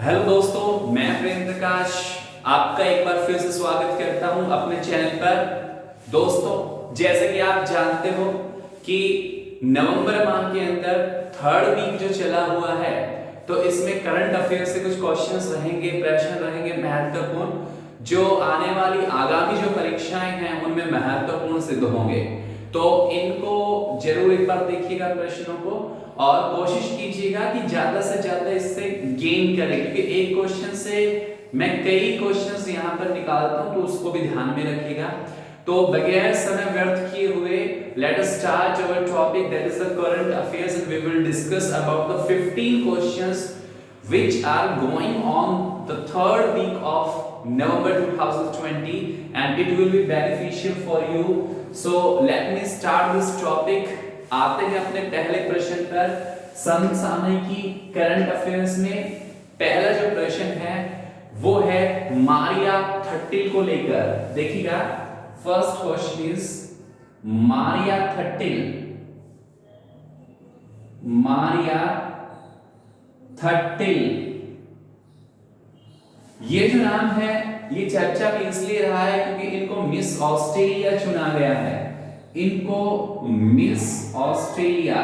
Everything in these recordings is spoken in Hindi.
हेलो दोस्तों, मैं प्रेम प्रकाश आपका एक बार फिर से स्वागत करता हूं अपने चैनल पर। दोस्तों, जैसे कि आप जानते हो कि नवंबर माह के अंदर थर्ड वीक जो चला हुआ है, तो इसमें करंट अफेयर से कुछ क्वेश्चंस रहेंगे, प्रश्न रहेंगे महत्वपूर्ण, जो आने वाली आगामी जो परीक्षाएं हैं उनमें महत्वपूर्ण सिद्ध होंगे। तो इनको जरूर एक बार देखिएगा प्रश्नों को, और कोशिश कीजिएगा कि ज्यादा से ज्यादा इससे गेन करें, क्योंकि एक क्वेश्चन से मैं कई क्वेश्चंस यहां पर निकालता हूं, तो उसको भी ध्यान में रखिएगा। तो बगैर समय व्यर्थ किए हुए let us start our topic, that is the current affairs, and we will discuss about the 15 questions which are going on the third week of November 2020, and it will be beneficial for you. So let me start this topic. आते हैं अपने पहले प्रश्न पर। समसामयिकी करंट अफेयर्स में पहला जो प्रश्न है वो है मारिया थट्टिल को लेकर। देखिएगा, first question is Maria Thattil. Maria Thattil, ये जो नाम है ये चर्चा में इसलिए रहा है क्योंकि इनको मिस ऑस्ट्रेलिया चुना गया है। इनको मिस ऑस्ट्रेलिया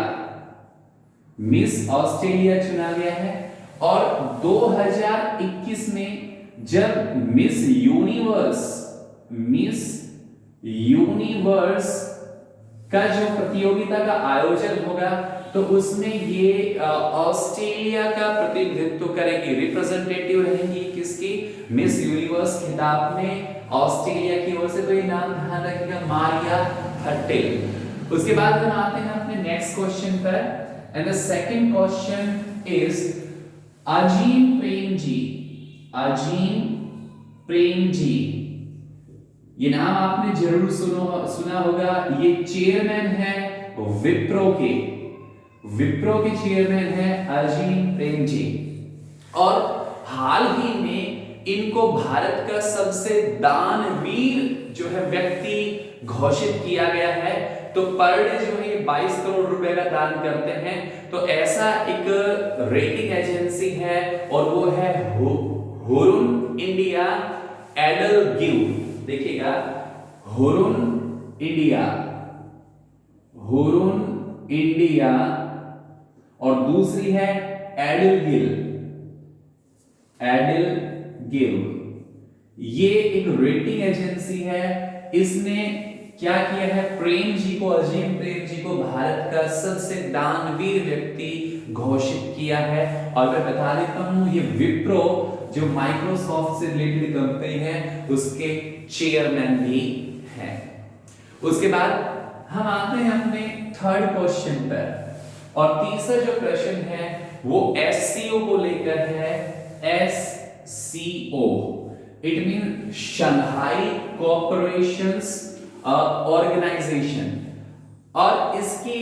चुना गया है। और 2021 में जब मिस यूनिवर्स का जो प्रतियोगिता का आयोजन होगा, तो उसमें ये ऑस्ट्रेलिया का प्रतिनिधित्व करेंगी, रिप्रेजेंटेटिव रहेंगी किसकी, मिस यूनिवर्स खिताब में ऑस्ट्रेलिया की ओर से। तो ये नाम ध्यान रखिएगा, मारिया थट्टिल। उसके बाद हम आते हैं अपने नेक्स्ट क्वेश्चन पर, and the second question is Azim Premji. ये नाम आपने जरूर सुना होगा। ये चेयरमैन है विप्रो के चेयरमैन है अजीम प्रेम जी। और हाल ही में इनको भारत का सबसे दानवीर जो है व्यक्ति घोषित किया गया है। तो पर डे जो है 22 करोड़ रुपए का दान करते हैं। तो ऐसा एक रेटिंग एजेंसी है, और वो है हुरुन इंडिया एडलगिव। देखिएगा, हुरुन इंडिया और दूसरी है एडलगिव। ये एक रेटिंग एजेंसी है। इसने क्या किया है, अजीम प्रेम जी को भारत का सबसे दानवीर व्यक्ति घोषित किया है। और मैं बता देता हूं, ये विप्रो जो माइक्रोसॉफ्ट से रिलेटेड कंपनी है उसके चेयरमैन भी हैं। उसके बाद हम आते हैं अपने थर्ड क्वेश्चन पर, और तीसरा जो प्रश्न है वो एससीओ को लेकर है। SCO it mean Shanghai cooperation organisation, और इसकी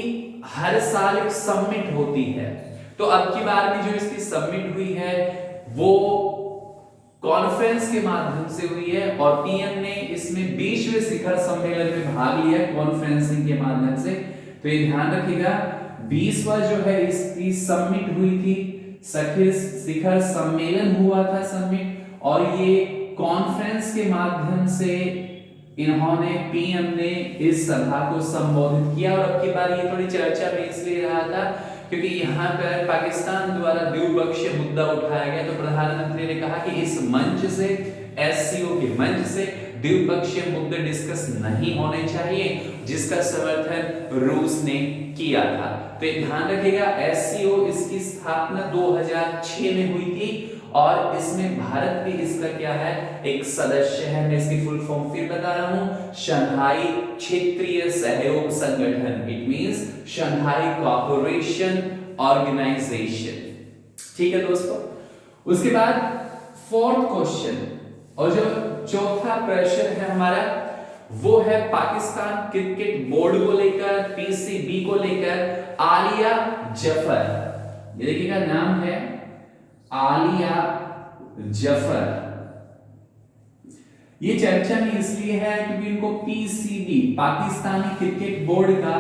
हर साल एक समिट होती है। तो अब की बार में जो इसकी समिट हुई है वो कॉन्फ्रेंस के माध्यम से हुई है, और पीएम ने इसमें 20वें शिखर सम्मेलन में भाग लिया कॉन्फ्रेंसिंग के माध्यम से। तो ये ध्यान रखिएगा, 20वां जो है इसकी समिट हुई थी, शिखर सम्मेलन हुआ था समिट, और ये कॉन्फ्रेंस के माध्यम से इन्होंने पीएम ने इस सभा को संबोधित किया। और अब की बार ये थोड़ी चर्चा में इसलिए रहा था क्योंकि यहाँ पर पाकिस्तान द्वारा द्विपक्षीय मुद्दा उठाया गया। तो प्रधानमंत्री ने कहा कि इस मंच से, एससीओ के मंच से द्विपक्षीय मुद्दे डिस्कस नहीं होने चाहिए, जिसका समर्थन रूस ने किया था। तो ध्यान रखिएगा, एससीओ इसकी स्थापना 2006 में हुई थी, और इसमें भारत भी इसका क्या है, एक सदस्य है। मैं इसकी फुल फॉर्म फिर बता रहा हूं, शंघाई क्षेत्रीय सहयोग संगठन। It means Shanghai cooperation organisation. ठीक है दोस्तों। उसके बाद फोर्थ क्वेश्चन, और जो चौथा प्रश्न है हमारा वो है पाकिस्तान क्रिकेट बोर्ड को लेकर, पीसीबी को लेकर। आलिया जफर, ये देखिएगा नाम है आलिया जफर। ये चर्चा में इसलिए है क्योंकि इनको पीसीबी, पाकिस्तानी क्रिकेट बोर्ड का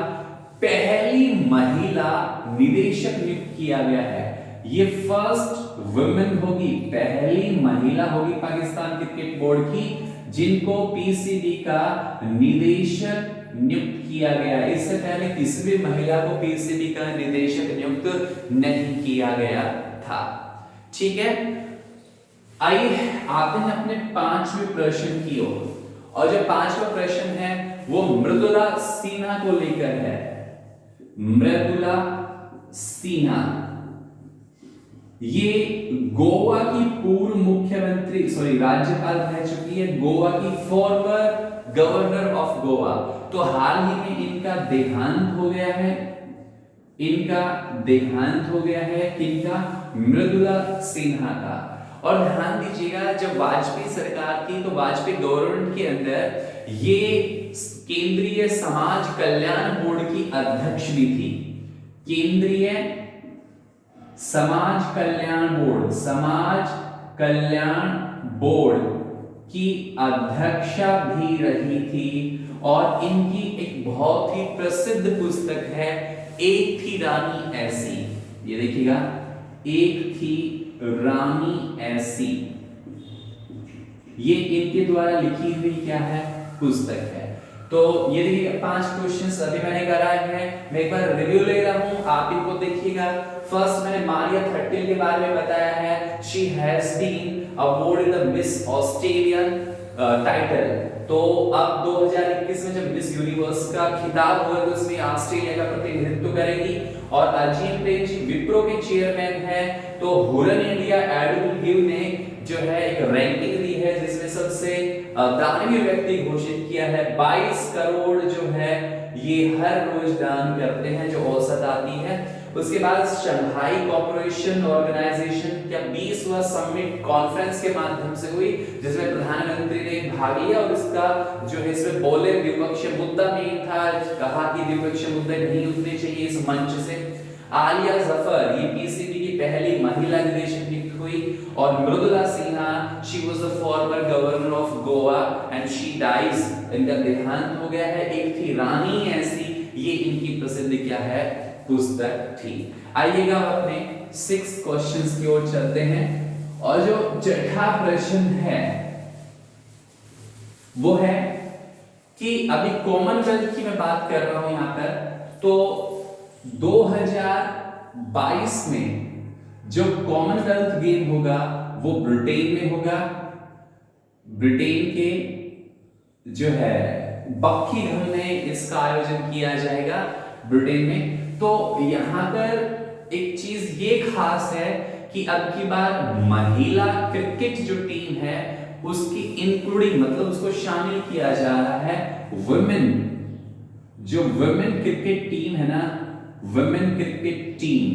पहली महिला निदेशक नियुक्त किया गया है। ये फर्स्ट वुमेन होगी, पहली महिला होगी पाकिस्तान क्रिकेट बोर्ड की जिनको पीसीबी का निदेशक नियुक्त किया गया। इससे पहले किसी भी महिला को पीसीबी का निदेशक नियुक्त नहीं किया गया था। ठीक है, आइए आते हैं अपने पांचवें प्रश्न की ओर। और जो पांचवा प्रश्न है वो मृदुला सिन्हा को लेकर है। मृदुला सिन्हा ये गोवा की पूर्व मुख्यमंत्री राज्यपाल रह चुकी है, गोवा की फॉर्मर गवर्नर ऑफ गोवा। तो हाल ही में इनका देहांत हो गया है, इनका देहांत हो गया है किनका? मृदुला सिन्हा का। और ध्यान दीजिएगा जब वाजपेयी सरकार थी तो वाजपेयी गवर्नमेंट के अंदर ये केंद्रीय समाज कल्याण बोर्ड की अध्यक्ष भी थी। केंद्रीय समाज कल्याण बोर्ड, समाज कल्याण बोर्ड की अध्यक्षा भी रही थी। और इनकी एक बहुत ही प्रसिद्ध पुस्तक है एक थी रानी ऐसी। ये देखिएगा, एक थी रानी ऐसी, ये इनके द्वारा लिखी हुई क्या है? पुस्तक है। तो ये देखिए 5 क्वेश्चंस अभी मैंने कराए हैं, मैं एक बार रिव्यू ले रहा हूं, आप इनको देखिएगा। फर्स्ट मैंने मारिया थट्टिल के बारे में बताया है, she has been awarded the Miss Australian title. तो अब 2021 में जब मिस यूनिवर्स का खिताब हुआ तो उसमें ऑस्ट्रेलिया का प्रतिनिधित्व करेंगी। और अजीम प्रेम जी विप्रो के चेयरमैन है। तो हुरन इंडिया एडुल गिव ने जो है एक रैंकिंग दी है जिसमें सबसे दानवीय व्यक्ति घोषित किया है। 22 करोड़ जो है ये हर रोज दान करते हैं, जो औसत आती है। उसके बाद शंघाई कोऑपरेशन ऑर्गेनाइजेशन का 20वां समिट कॉन्फ्रेंस के माध्यम से हुई जिसमें प्रधानमंत्री ने भाग लिया। और इसका जो है इसमें बोले द्विपक्षीय मुद्दा मेन था, कहा कि द्विपक्षीय मुद्दे नहीं उठने चाहिए इस मंच से। आलिया जफर ये पीसीबी की पहली महिला निदेशक नियुक्त हुई। और Mridula Sinha she was the former governor of Goa and she dies, इनका देहांत हो गया है। एक थी रानी ऐसी, ये इनकी प्रसिद्ध क्या है? पुस्तक थी। आइएगा अपने 6 क्वेश्चंस की ओर चलते हैं। और जो छठा प्रश्न है वो है कि अभी कॉमनवेल्थ की मैं बात कर रहा हूं यहां पर। तो 2022 में जो कॉमनवेल्थ गेम होगा वो ब्रिटेन में होगा। ब्रिटेन के जो है बकिंघम में इसका आयोजन किया जाएगा, ब्रिटेन में। तो यहां पर एक चीज ये खास है कि अब की बार महिला क्रिकेट जो टीम है उसकी इंक्लूडिंग मतलब उसको शामिल किया जा रहा है वुमेन, जो वुमेन क्रिकेट टीम है ना, वुमेन क्रिकेट टीम,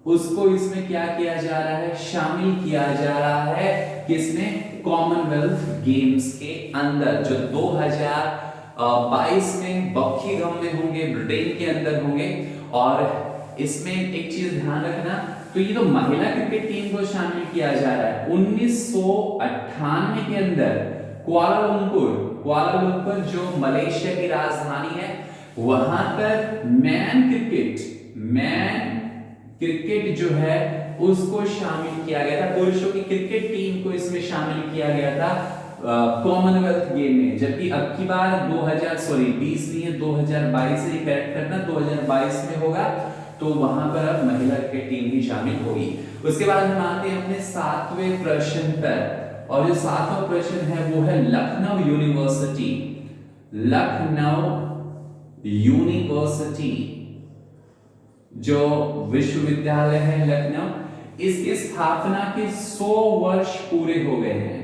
उसको इसमें क्या किया जा रहा है? शामिल किया जा रहा है किसमें? कॉमनवेल्थ गेम्स के अंदर, जो 2022 में बकिंघम में होंगे, ब्रिटेन के अंदर होंगे। और इसमें एक चीज ध्यान रखना, तो ये तो महिला क्रिकेट टीम को शामिल किया जा रहा है। 1998 के अंदर कुआलालंपुर जो मलेशिया की राजधानी है, वहां पर मैन क्रिकेट जो है उसको शामिल किया गया था। पुरुषों की क्रिकेट टीम को इसमें शामिल किया गया था कॉमनवेल्थ गेम में। जबकि अब की बार 2020 नहीं है, 2022 से करेक्ट करना, 2022 में होगा। तो वहां पर अब महिला क्रिकेट टीम भी शामिल होगी। उसके बाद हम आते हैं अपने 7वें प्रश्न पर। और जो 7वां प्रश्न है वो है लखनऊ यूनिवर्सिटी। लखनऊ यूनिवर्सिटी जो विश्वविद्यालय है लखनऊ, इसकी स्थापना के 100 वर्ष पूरे हो गए हैं।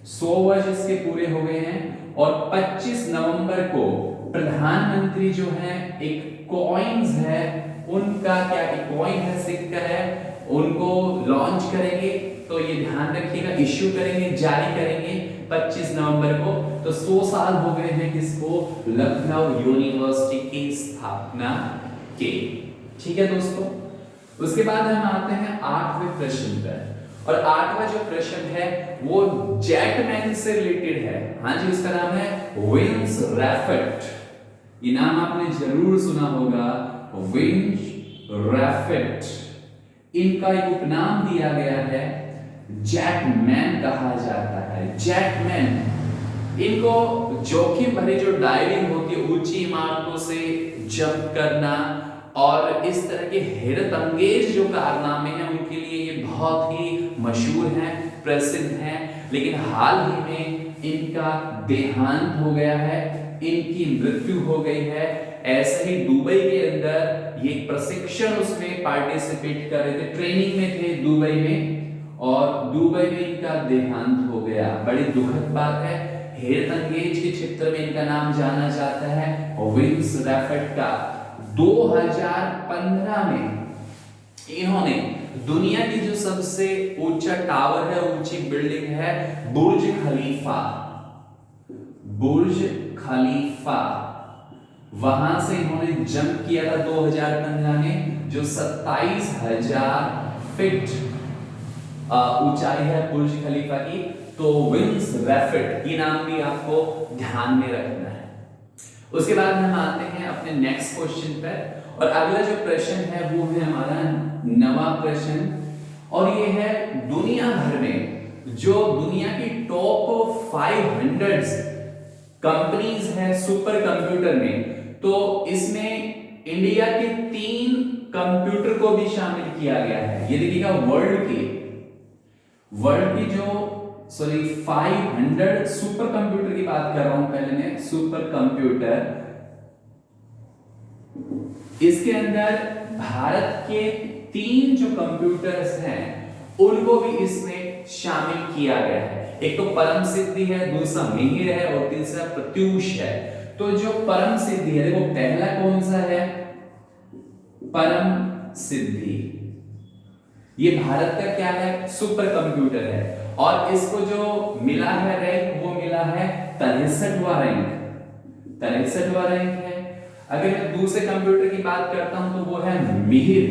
100 वर्ष इसके पूरे हो गए हैं। और 25 नवंबर को प्रधानमंत्री जो है एक कॉइन्स है उनका, क्या कॉइन है, सिक्का है, उनको लॉन्च करेंगे। तो ये ध्यान रखिएगा, इश्यू करेंगे, जारी करेंगे 25 नवंबर को। तो 100 साल हो गए हैं किसको? लखनऊ यूनिवर्सिटी की स्थापना के। ठीक है दोस्तों, उसके बाद हम आते हैं 8वें प्रश्न पर। और 8वां जो प्रश्न है वो जेटमैन से रिलेटेड है। हाँ जी, उसका नाम है विंस रैफेट। ये नाम आपने जरूर सुना होगा, विंस रैफेट। इनका एक उपनाम दिया गया है, जैकमैन कहा जाता है। जैकमैन, इनको जोखिम भरी जो डाइविंग होती है, ऊंची इमारतों से जंप करना और इस तरह के हैरत अंगेज जो कारनामे हैं, उनके लिए ये बहुत ही मशहूर हैं, प्रसिद्ध हैं। लेकिन हाल ही में इनका देहांत हो गया है, इनकी मृत्यु हो गई है। ऐसे ही दुबई के अंदर ये प्रशिक्षण उसमें पार्टिसिपेट कर रहे थे, ट्रेनिंग में थे दुबई में, और दुबई में इनका देहांत हो गया। बड़ी दुखद बात है। हैरत अंगेज के क्षेत्र में इनका नाम जाना जाता है विंस रैफेट का। 2015 में इन्होंने दुनिया की जो सबसे ऊंचा टावर है, ऊंची बिल्डिंग है, बुर्ज खलीफा, बुर्ज खलीफा, वहां से इन्होंने जंप किया था 2015 में, जो 27,000 फीट ऊंचाई है बुर्ज खलीफा की। तो विंस रैफेट, ये नाम भी आपको ध्यान में रखना है। उसके बाद हम आते हैं अपने नेक्स्ट क्वेश्चन पर, और अगला जो प्रश्न है वो है हमारा नवा प्रश्न, और ये है दुनिया भर में जो दुनिया की टॉप 500 कंपनीज है सुपर कंप्यूटर में, तो इसमें इंडिया के 3 कंप्यूटर को भी शामिल किया गया है। ये देखिएगा वर्ल्ड की जो 500 सुपर कंप्यूटर की बात कर रहा हूं पहले मैं, सुपर कंप्यूटर, इसके अंदर भारत के 3 जो कंप्यूटर्स हैं उनको भी इसमें शामिल किया गया है। एक तो परम सिद्धि है, दूसरा मिहिर है और तीसरा प्रत्यूष है। तो जो परम सिद्धि है, देखो पहला कौन सा है, परम सिद्धि, ये भारत का क्या है, सुपर कंप्यूटर है, और इसको जो मिला है रैंक, वो मिला है 63वां रैंक, 63वां रैंक है। अगर मैं दूसरे कंप्यूटर की बात करता हूं तो वो है मिहिर,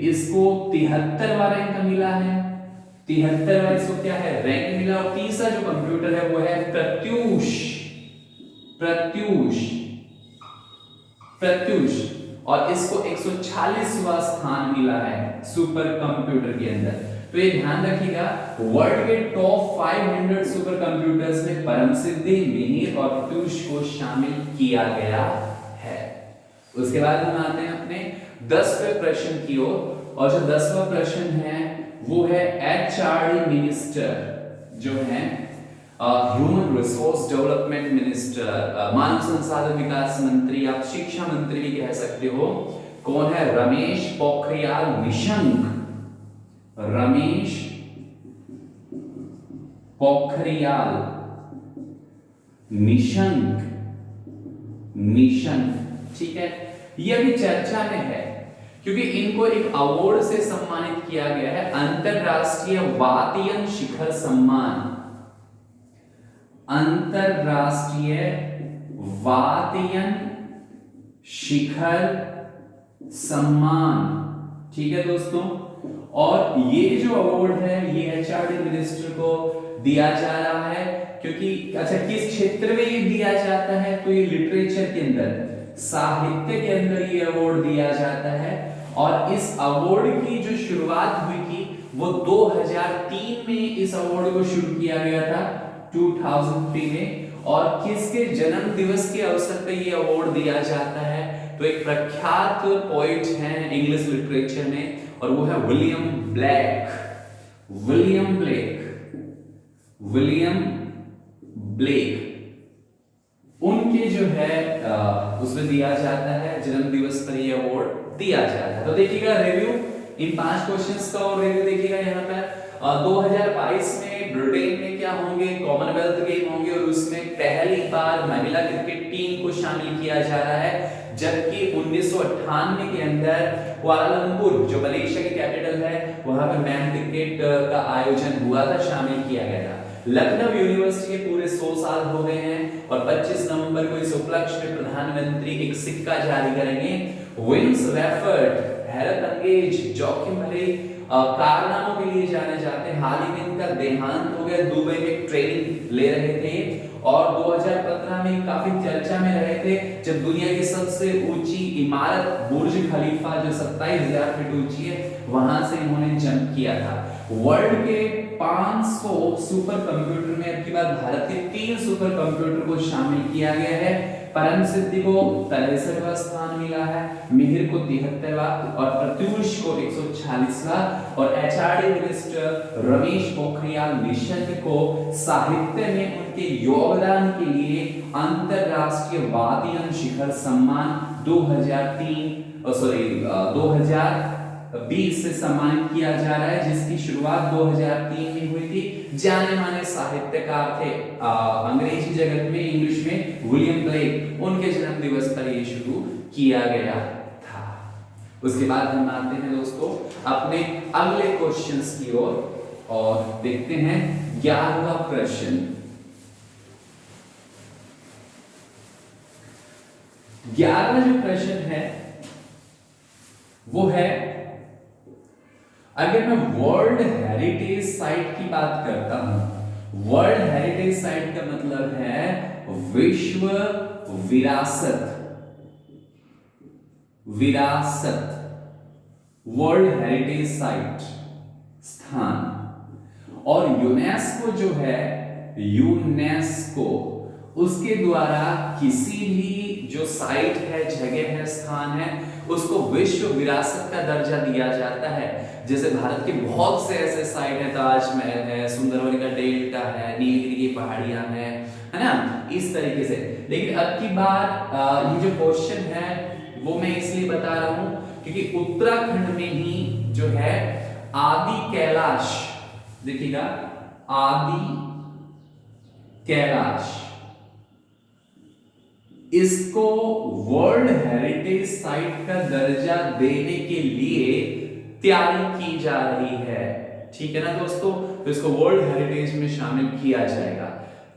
इसको 73वां रैंक मिला है, 73वां इसको क्या है, रैंक मिला। और तीसरा जो कंप्यूटर है वो है प्रत्यूष, और इसको 146वां स्थान मिला है सुपर कंप्यूटर के अंदर। तो ये ध्यान रखिएगा, वर्ल्ड के टॉप 500 सुपर कंप्यूटर्स में परम सिद्धि, मिहिर और प्रत्यूष को शामिल किया गया है। उसके बाद हम आते हैं अपने 10वें प्रश्न की ओर, और जो 10वां प्रश्न है वो है एचआरडी मिनिस्टर, जो है ह्यूमन रिसोर्स डेवलपमेंट मिनिस्टर, मानव संसाधन विकास मंत्री, आप शिक्षा मंत्री भी कह सकते हो। कौन है, रमेश पोखरियाल निशंक, रमेश पोखरियाल निशंक, ठीक है। ये अभी चर्चा में है क्योंकि इनको एक अवार्ड से सम्मानित किया गया है, अंतरराष्ट्रीय वातियन शिखर सम्मान, अंतरराष्ट्रीय वातियन शिखर सम्मान, ठीक है दोस्तों। और ये जो अवार्ड है ये एचआरडी मिनिस्टर को दिया जा रहा है, क्योंकि अच्छा किस क्षेत्र में ये दिया जाता है, तो ये लिटरेचर के अंदर, साहित्य के अंदर ये अवार्ड दिया जाता है। और इस अवार्ड की जो शुरुआत हुई थी वो 2003 में इस अवार्ड को शुरू किया गया था, 2003 में। और किसके जन्म दिवस के अवसर पर ये अवार्ड दिया जाता है, तो एक प्रख्यात पोइट हैं इंग्लिश लिटरेचर में, और वो है विलियम ब्लेक। उनके जो है उसमें दिया जाता है, जन्म दिवस पर ये अवार्ड दिया जाता है। तो देखिएगा रिव्यू, इन 5 क्वेश्चंस का और रिव्यू देखिएगा यहाँ पर। 2022 में ब्रिटेन में क्या होंगे, कॉमनवेल्थ गेम होंगे, और उसमें पहली बार महिला क्रिकेट टीम को शामिल किया जा रहा है। जबकि 1998 के अंदर कुआलालंपुर, जो मलेशिया की कैपिटल है, वहां पर मैन क्रिकेट का आयोजन हुआ था, शामिल किया गया था। लखनऊ यूनिवर्सिटी के पूरे 100 साल हो गए हैं, और 25 नवंबर को इस उपलक्ष्य में प्रधानमंत्री एक सिक्का जारी करेंगे। विंस रैफर्ट हैरत अंगेज जोखिम भरे कारनामों के लिए जाने जाते हैं। हाल ही में इनका देहांत हो गया, दुबई में ट्रेनिंग ले रहे थे और 2015 में काफी चर्चा में रहे थे जब दुनिया की सबसे ऊंची इमारत बुर्ज खलीफा जो 27,000 फीट ऊंची है वहां से इन्होंने जंप किया था। वर्ल्ड के 500 सुपर कंप्यूटर में अब की बार भारत के 3 सुपर कंप्यूटर को शामिल किया गया है। परम सिद्धि को 63वां स्थान मिला है, मिहिर को 73वां और प्रत्यूष को 146वां और एचआरडी मिनिस्टर रमेश पोखरियाल निशंक को साहित्य में उनके योगदान के लिए अंतरराष्ट्रीय वादियन शिखर सम्मान 2020 से सम्मानित किया जा रहा है, जिसकी शुरुआत 2003 में हुई थी। जाने माने साहित्यकार थे अंग्रेजी जगत में, इंग्लिश में विलियम ब्लेक, उनके जन्म दिवस पर ये शुरू किया गया था। उसके बाद हम आते हैं दोस्तों अपने अगले क्वेश्चंस की ओर और देखते हैं 11वां प्रश्न। 11वां जो प्रश्न है वो है, अगर मैं वर्ल्ड हेरिटेज साइट की बात करता हूं, वर्ल्ड हेरिटेज साइट का मतलब है विश्व विरासत, विरासत, वर्ल्ड हेरिटेज साइट स्थान। और यूनेस्को जो है, यूनेस्को उसके द्वारा किसी भी जो साइट है, जगह है, स्थान है, उसको विश्व विरासत का दर्जा दिया जाता है। जैसे भारत के बहुत से ऐसे साइट है, ताजमहल है, सुंदरवन का डेल्टा है, नीलगिरी की पहाड़ियां हैं, है ना, इस तरीके से। लेकिन अब की बार ये जो क्वेश्चन है वो मैं इसलिए बता रहा हूं क्योंकि उत्तराखंड में ही जो है आदि कैलाश, देखिएगा आदि कैलाश, इसको वर्ल्ड हेरिटेज साइट का दर्जा देने के लिए तैयारी की जा रही है। ठीक है ना दोस्तों, तो इसको वर्ल्ड हेरिटेज में शामिल किया जाएगा।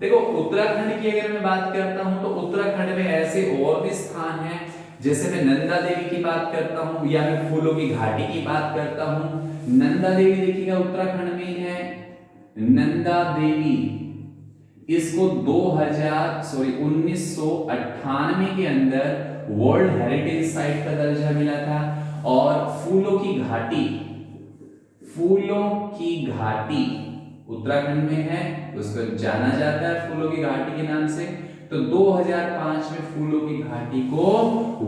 देखो उत्तराखंड की अगर मैं बात करता हूं तो उत्तराखंड में ऐसे और भी स्थान हैं, जैसे मैं नंदा देवी की बात करता हूं या मैं फूलों की घाटी की बात करता हूं। नंदा देवी देखिएगा उत्तराखंड में ही है, नंदा देवी, इसको 1998 के अंदर वर्ल्ड हेरिटेज साइट का दर्जा मिला था। और फूलों की घाटी, फूलों की घाटी उत्तराखंड में है, उसको जाना जाता है फूलों की घाटी के नाम से। तो 2005 में फूलों की घाटी को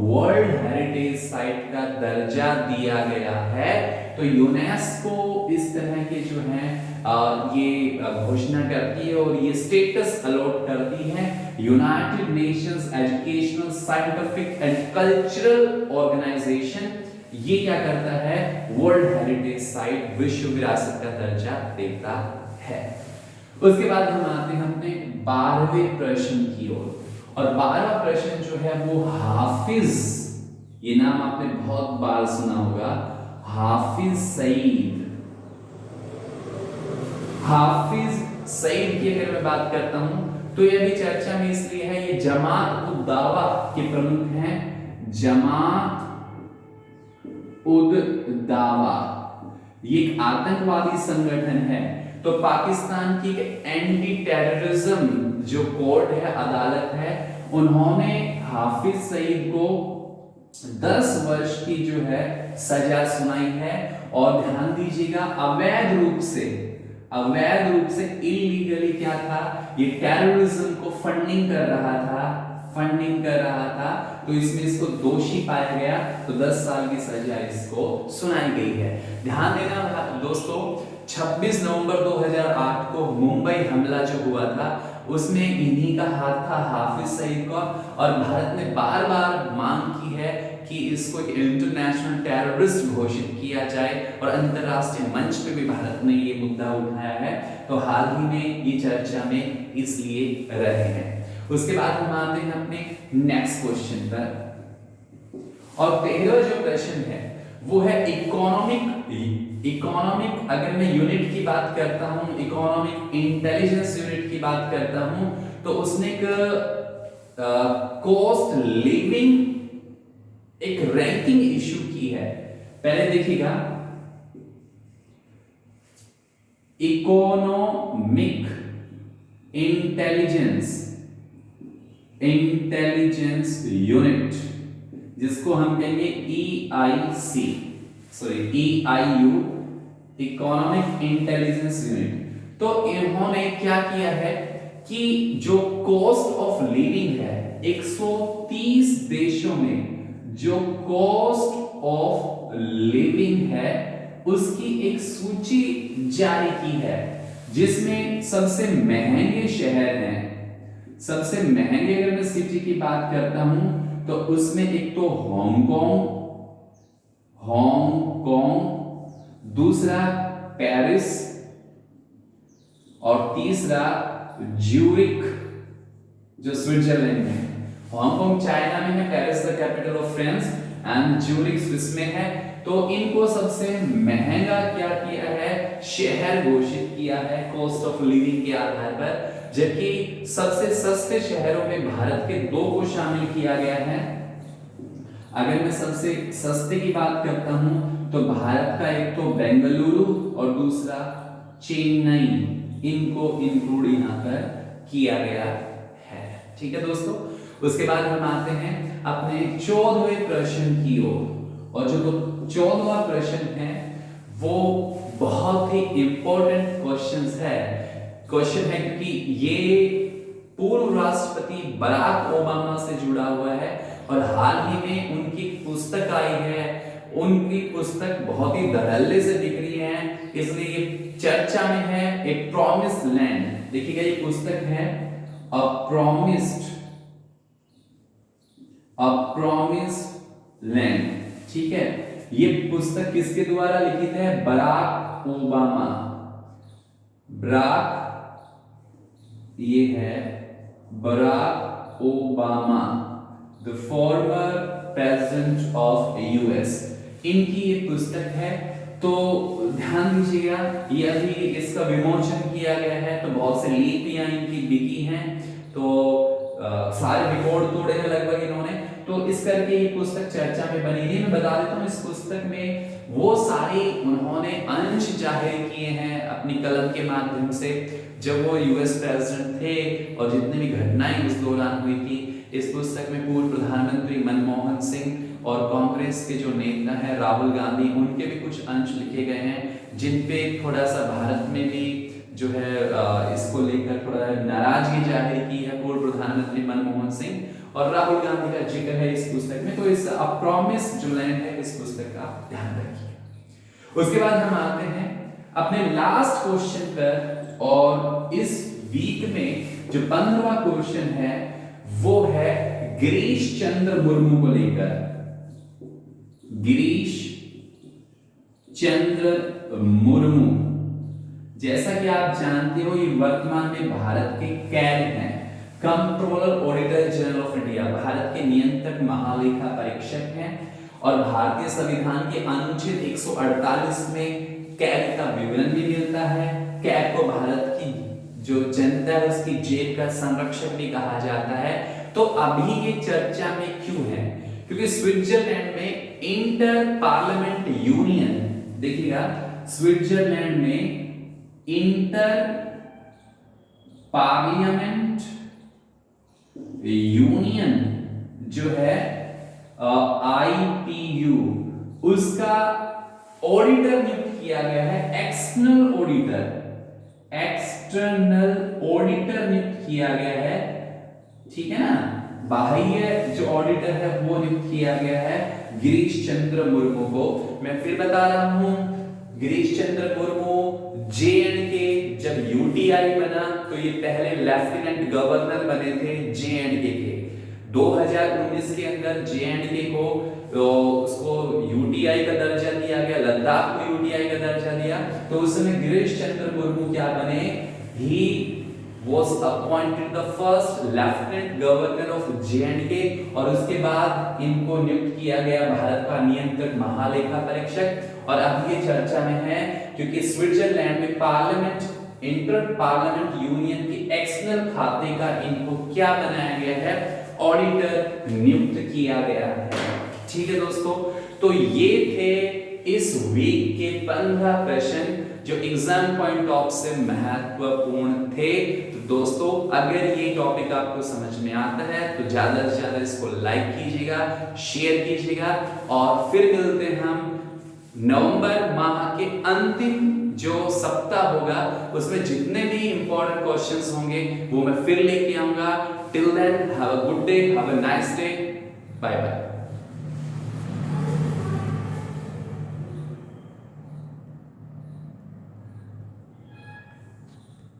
वर्ल्ड हेरिटेज साइट का दर्जा दिया गया है। तो यूनेस्को इस तरह के जो हैं ये घोषणा करती है और ये स्टेटस अलॉट करती है। United Nations educational scientific and cultural organisation ये क्या करता है, वर्ल्ड हेरिटेज साइट, विश्व विरासत का दर्जा देता है। उसके बाद हम आते हैं अपने 12वें प्रश्न की ओर और 12वां प्रश्न जो है वो हाफिज, ये नाम आपने बहुत बार सुना होगा, हाफिज सईद। हाफिज सईद की अगर मैं बात करता हूं तो यह भी चर्चा में इसलिए है, ये जमात उद दावा के प्रमुख हैं, जमात उद दावा, ये एक आतंकवादी संगठन है। तो पाकिस्तान की एंटी टेररिज्म जो कोर्ट है, अदालत है, उन्होंने हाफिज सईद को 10 वर्ष की जो है सजा सुनाई है। और ध्यान दीजिएगा अवैध रूप से इलीगली क्या था, ये टेररिज्म को फंडिंग कर रहा था, तो इसमें इसको दोषी पाया गया, तो 10 साल की सजा इसको सुनाई गई है। ध्यान देना दोस्तों, 26 नवंबर 2008 को मुंबई हमला जो हुआ था उसमें इन्हीं का हाथ था, हाफिज सईद का। और भारत ने बार बार मांग की है कि इसको एक इंटरनेशनल टेररिस्ट घोषित किया जाए और अंतरराष्ट्रीय मंच पे भी भारत ने ये मुद्दा उठाया है। तो हाल ही में ये चर्चा में इसलिए रहे हैं। उसके बाद हम आते हैं अपने नेक्स्ट क्वेश्चन पर और 13वां जो प्रश्न है वो है इकोनॉमिक अगर मैं यूनिट की बात करता हूं, इकोनॉमिक इंटेलिजेंस यूनिट की बात करता हूं, तो उसने कॉस्ट लिविंग एक रैंकिंग इशू की है। पहले देखिएगा, इकोनॉमिक इंटेलिजेंस यूनिट, जिसको हम कहेंगे EIC, EIU, economic intelligence unit. तो इन्होंने क्या किया है कि जो कॉस्ट ऑफ लिविंग है 130 देशों में जो कॉस्ट ऑफ लिविंग है उसकी एक सूची जारी की है, जिसमें सबसे महंगे शहर हैं। सबसे महंगे अगर मैं सिटी की बात करता हूं तो उसमें एक तो हांगकांग, दूसरा पेरिस और तीसरा ज्यूरिख जो स्विट्जरलैंड में है। हांगकांग चाइना में है, Paris the capital of France and Zurich Swiss में है। तो इनको सबसे महंगा क्या किया है, शहर घोषित किया है कॉस्ट ऑफ लिविंग के आधार पर, जबकि सबसे सस्ते शहरों में भारत के 2 को शामिल किया गया है। अगर मैं सबसे सस्ते की बात करता हूं तो भारत का एक तो बेंगलुरु और दूसरा चेन्नई, इनको इंक्लूड यहां पर किया गया है। ठीक है दोस्तों, उसके बाद हम आते हैं अपने 14वें प्रश्न की ओर। और जो 14वां प्रश्न है वो बहुत ही इंपॉर्टेंट क्वेश्चन है क्योंकि ये पूर्व राष्ट्रपति बराक ओबामा से जुड़ा हुआ है और हाल ही में उनकी पुस्तक आई है। उनकी पुस्तक बहुत ही धड़ल्ले से बिक रही है, इसलिए ये चर्चा में है। एक प्रॉमिस्ड लैंड, देखिएगा ये पुस्तक है अ प्रॉमिस्ड लैंड। ठीक है, ये पुस्तक किसके द्वारा लिखित है, बराक ओबामा। ये है Barack Obama, the former president of US, इनकी ये पुस्तक है। तो ध्यान दीजिएगा, ये अभी इसका विमोचन किया गया है, तो बहुत से लिपियां इनकी बिकी हैं, तो सारे रिकॉर्ड तोड़े हैं लगभग इन्होंने। तो इस करके ये पुस्तक चर्चा में बनी है। मैं बता देता हूँ, इस पुस्तक में वो सारे उन्होंने अंश जाहिर किए हैं अपनी कलम के माध्यम से, जब वो यूएस प्रेसिडेंट थे और जितनी भी घटनाएं उस दौरान हुई थी। इस पुस्तक में पूर्व प्रधानमंत्री मनमोहन सिंह और कांग्रेस के जो नेता हैं राहुल गांधी, उनके भी कुछ अंश लिखे गए हैं, जिन पे थोड़ा सा भारत में भी जो है इसको लेकर थोड़ा नाराजगी जाहिर की है पूर्व प्रधानमंत्री मनमोहन सिंह और राहुल गांधी का जिक्र है इस पुस्तक में। तो इस प्रॉमिस जो लैंड है इस पुस्तक का ध्यान रखिए। उसके बाद हम आते हैं अपने लास्ट क्वेश्चन पर, और इस वीक में जो 15वां क्वेश्चन है वो है गिरीश चंद्र मुर्मू को लेकर। गिरीश चंद्र मुर्मू, जैसा कि आप जानते हो, ये वर्तमान में भारत के कैग हैं, controller auditor general of India, Bharat के नियंत्रक महालेखा परीक्षक हैं। और भारतीय संविधान के अनुच्छेद 148 में कैग का विवरण भी मिलता है। कैग को भारत की जो जनता है उसकी जेब का संरक्षक भी कहा जाता है। तो अभी ये चर्चा में क्यों है, क्योंकि स्विट्जरलैंड में इंटर पार्लियामेंट यूनियन, देखिएगा स्विट्जरलैंड में इंटर पार्लियामेंट यूनियन जो है IPU, उसका ऑडिटर नियुक्त किया गया है। एक्सटर्नल ऑडिटर नियुक्त किया गया है, ठीक है ना। बाह्य जो ऑडिटर है वो नियुक्त किया गया है गिरीश चंद्र मुर्मू को। मैं फिर बता रहा हूं, गिरीश चंद्र मुर्मू J&K जब UTI बना तो ये पहले लेफ्टिनेंट गवर्नर बने थे J&K के। 2019 के अंदर J&K को उसको UTI का दर्जा दिया गया, लद्दाख को UTI का दर्जा दिया। तो उस समय गिरीश चंद्र मुर्मू क्या बने, ही was appointed the first lieutenant governor of J&K, और उसके बाद इनको नियुक्त किया गया भारत का नियंत्रक महालेखा परीक्षक। और अब ये चर्चा में है क्योंकि स्विट्जरलैंड में पार्लियामेंट इंटर पार्लियामेंट यूनियन के एक्सटर्नल खाते का इनको क्या बनाया गया है, ऑडिटर नियुक्त किया गया है। ठीक है दोस्तों, तो ये थे इस वीक के 15 प्रश्न जो एग्जाम पॉइंट ऑफ से महत्वपूर्ण थे। तो दोस्तों अगर ये टॉपिक आपको समझ में आता है तो ज्यादा से ज्यादा इसको लाइक कीजिएगा, शेयर कीजिएगा, और फिर मिलते हैं हम नवंबर माह के अंतिम जो सप्ताह होगा उसमें जितने भी इंपॉर्टेंट क्वेश्चंस होंगे वो मैं फिर लेके आऊंगा। Till then have a good day, have a nice day, bye bye.